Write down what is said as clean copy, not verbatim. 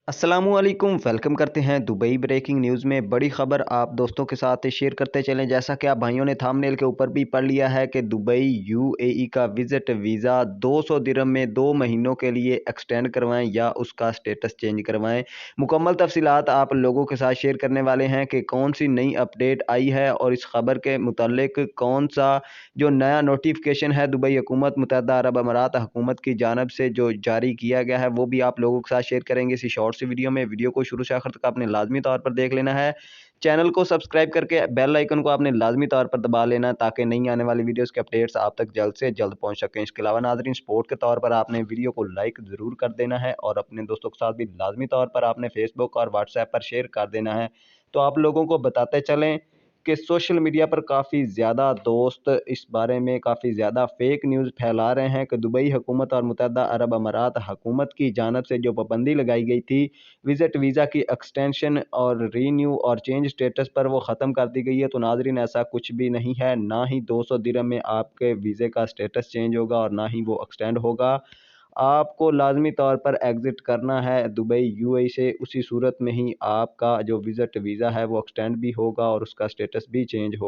अस्सलामुअलैकुम, वेलकम करते हैं दुबई ब्रेकिंग न्यूज़ में। बड़ी खबर आप दोस्तों के साथ शेयर करते चलें। जैसा कि आप भाइयों ने थंबनेल के ऊपर भी पढ़ लिया है कि दुबई यूएई का विज़िट वीज़ा 200 दिरहम में 2 महीनों के लिए एक्सटेंड करवाएं या उसका स्टेटस चेंज करवाएं। मुकम्मल तफसीलात आप लोगों के साथ शेयर करने वाले हैं कि कौन सी नई अपडेट आई है और इस खबर के मुतालिक कौन सा जो नया नोटिफिकेशन है दुबई हुकूमत मुत्तहिदा अरब अमारात हुकूमत की जानब से जो जारी किया गया है, वो भी आप लोगों के साथ शेयर करेंगे इसी शॉर्ट सी वीडियो में। वीडियो को शुरू से आखिर तक आपने लाजमी तौर पर देख लेना है। चैनल को सब्सक्राइब करके बेल आइकन को आपने लाजमी तौर पर दबा लेना ताकि नई आने वाली वीडियोस के अपडेट्स आप तक जल्द से जल्द पहुंच सकें। इसके अलावा नाजरीन, सपोर्ट के तौर पर आपने वीडियो को लाइक ज़रूर कर देना है और अपने दोस्तों के साथ भी लाजमी तौर पर आपने फेसबुक और व्हाट्सएप पर शेयर कर देना है। तो आप लोगों को बताते चलें कि सोशल मीडिया पर काफ़ी ज़्यादा दोस्त इस बारे में काफ़ी ज़्यादा फेक न्यूज़ फैला रहे हैं कि दुबई हुकूमत और मुत्तहिदा अरब अमारात हुकूमत की जानब से जो पाबंदी लगाई गई थी विज़िट वीज़ा की एक्सटेंशन और रीन्यू और चेंज स्टेटस पर, वो ख़त्म कर दी गई है। तो नाजरीन, ऐसा कुछ भी नहीं है। ना ही 200 दिरहम में आपके वीज़े का स्टेटस चेंज होगा और ना ही वो एक्सटेंड होगा। आपको लाजमी तौर पर एग्ज़िट करना है दुबई यूएई से। उसी सूरत में ही आपका जो विज़िट वीज़ा है वो एक्सटेंड भी होगा और उसका स्टेटस भी चेंज होगा।